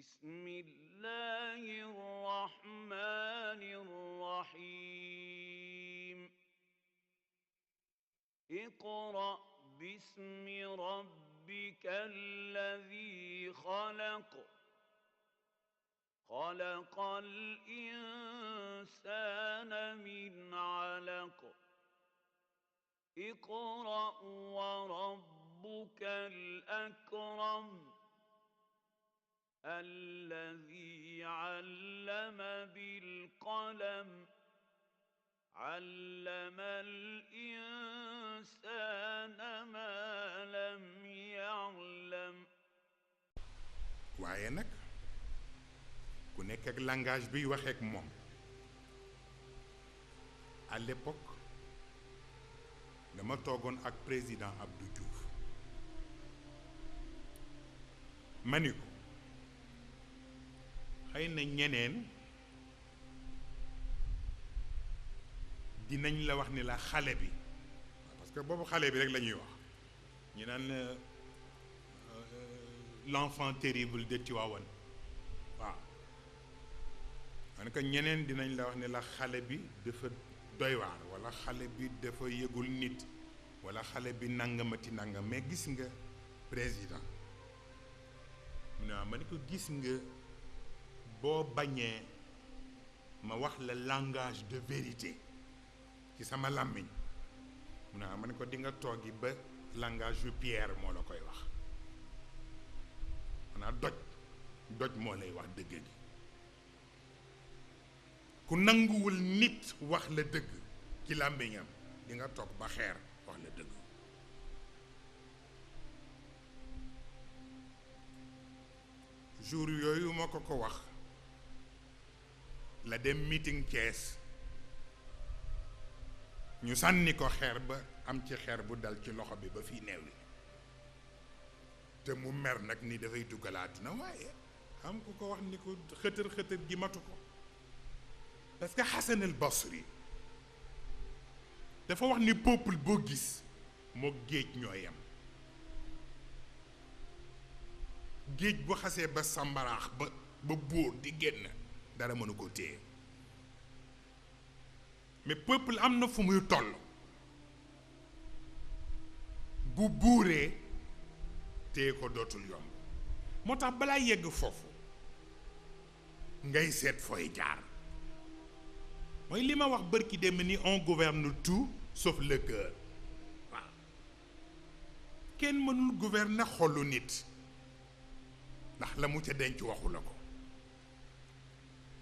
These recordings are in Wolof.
بسم الله الرحمن الرحيم اقرأ باسم ربك الذي خلق خلق الإنسان من علق اقرأ وربك الأكرم الذي علم بالقلم علم الإنسان ما لم يعلم. waaye nag ku nekk ak langage biy waxeek moom. à l'époque dama toogoon ak président Abdou Diouf ma ni ko xëy na ñeneen dinañ la wax ni la xale bi parce que boobu xale bi rek la ñuy wax ñu naan l'enfant terrible de Tivaouane waaw man que ñeneen dinañ la wax ni la xale bi dafa doy waar walla xale bi dafa yëgul nit walla xale bi nangamati nangam mais gis nga président mu ne ma ni ko gis nga boo bañee ma wax la langage de vérité ci sama làmmiñ mu ne ma ni ko di nga toogi ba langage yu Pierre moo la koy wax xanaa doj moo lay wax dëgg gi ku nanguwul nit wax la dëgg ci làmmiñam di nga toog ba xeer wax la dëgg jour yooyu moo ko wax la dem meeting Thiès ñu sànni ko xeer ba am ci xeer bu dal ci loxo bi ba fii neew li te mu mer nag ni dafay duggalaat na waaye am ku ko wax ni ko xëtër gi matu ko parce que Hassan al Basri dafa wax ni peuple boo gis moo géej ñoo yem géej bu xasee ba sàmbaraax ba buur di génn dara mënu ko téye mais peuple am na fu muy toll bu buuree téye ko dootul yomb moo tax balaa yegg foofu ngay seet fooy jaar mooy li ma wax bërki dem ni on gouverne tout sauf le cœur waaw kenn mënul gouverner xolu nit ndax la mu ca denc waxu la ko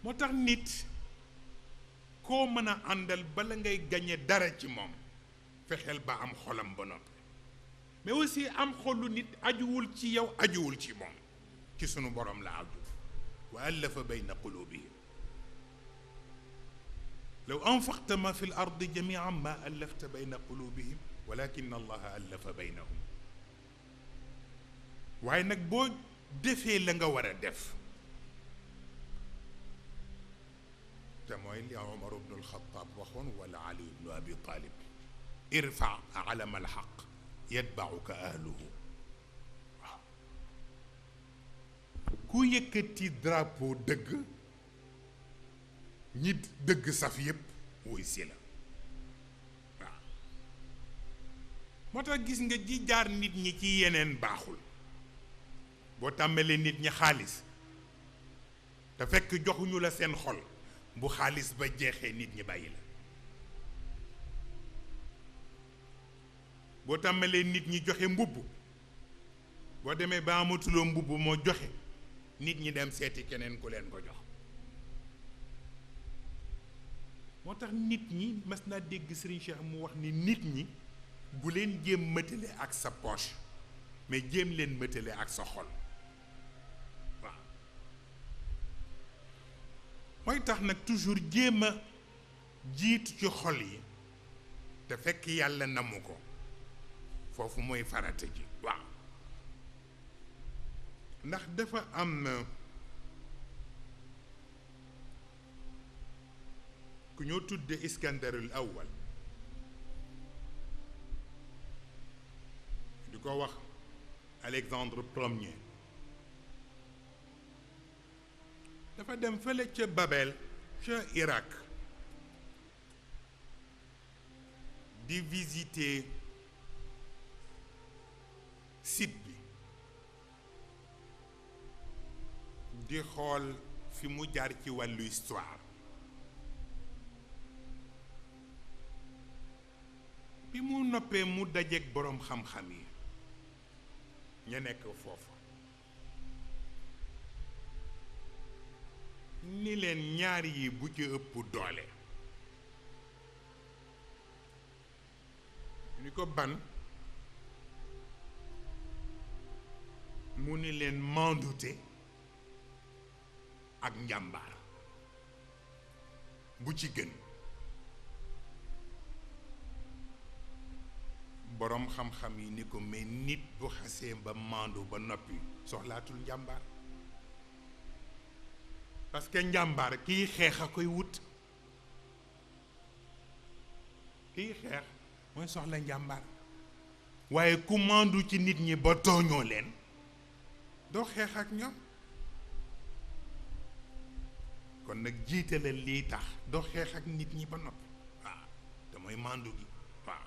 moo tax nit koo mën a àndal bala ngay gañe dara ci moom fexeel ba am xolam ba noppi mais aussi am xolu nit ajuwul ci yow ajuwul ci moom ci sunu borom la aju wa allafa bayna qulubihim law anfaqta ma fi l ardi jamian ma allafta bayna qulubihim walakin allaha allafa baynahum waaye nag boo defee la nga war a def te mooy li Omar ibnu alxataab waxoon wala Ali ibnu Abi Talib irfa alama alxaq yatbauka ahluhu waaw ku yëkkati drapeau dëgg ñi dëgg saf yépp wuy si la waaw moo tax gis nga ji jaar nit ñi ci yeneen baaxul boo tàmbalee nit ñi xaalis te fekk joxuñu la seen xol bu xaalis ba jeexee nit ñi bàyyi la boo tàmbalee nit ñi joxe mbubb boo demee ba amatuloo mbubb moo joxe nit ñi dem seeti keneen ku leen ko jox moo tax nit ñi mas naa dégg Serigne Cheikh mu wax ni nit ñi bu leen jéem mëtale ak sa poche mais jéem leen mëtale ak sa xol waaw mooy tax nag toujours jéem a jiitu ci xol yi te fekk yàlla namu ko foofu mooy farata ji waaw ndax dafa am ku ñoo tudde Iskandarul Awwal di ko wax Alexandre premier dafa dem fële ca Babel ca Irak di visiter site bi di xool fi mu jaar ci wàllu histoire bi mu noppee mu dajeek boroom xam-xam yi ña nekk foofu ni leen ñaar yi bu ci ëpp doole ni ko ban mu ni leen mandute ak njàmbaar bu ci gën boroom xam-xam yi ni ko mais nit bu xasee ba mandu ba noppi soxlaatul njàmbaar parce que njàmbaar kiy xeex a koy wut kiy xeex mooy soxla njàmbaar waaye ku mandu ci nit ñi ba tooñoo leen doo xeex ak ñoom kon nag jiitalal lii tax doo xeex ak nit ñi ba noppi waaw te mooy mandu gi waaw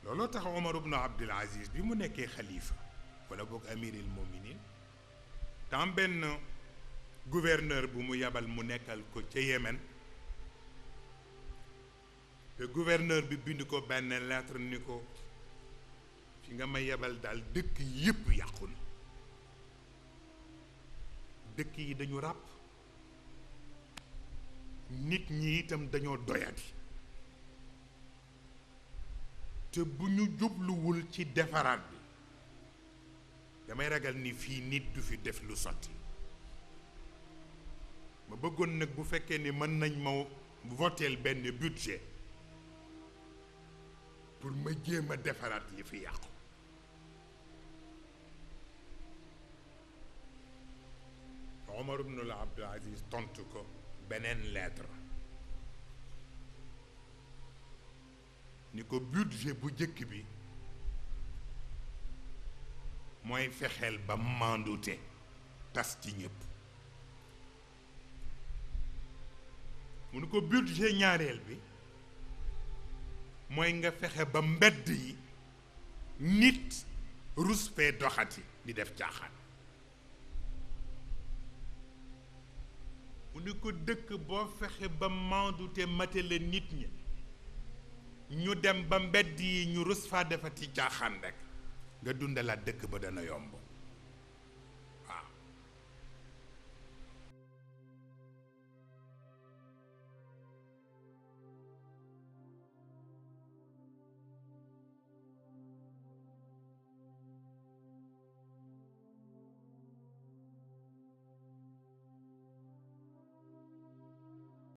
looloo tax Omar ibn Abdul Aziz bi mu nekkee xalifa wala boog amiril muminin tam benn gouverneur bu mu yabal mu nekkal ko ca Yémen te gouverneur bi bind ko benn lettre ni ko fi nga ma yebal daal dëkk yépp yàqu na dëkk yi dañu ràpp nit ñi itam dañoo doyati te bu ñu jubluwul ci defaraat bi damay ragal ni fii nit du fi def lu sotti ma bëggoon nag bu fekkee ni mën nañ ma voteel benn budget pour ma jéem a defaraat yi fi yàqu Omar ibn Abdul Aziz tontu ko beneen lettre ni ko budget bu jëkk bi mooy fexeel ba mandute tas ci ñëpp mu ni ko budget ñaareel bi mooy nga fexe ba mbedd yi nit rus fee doxati di def caaxaan mu ni ko dëkk boo fexe ba mandute matale nit ñi ñu dem ba mbedd yi ñu rus faa defati caaxaan rek nga dundalaat dëkk ba dana yomb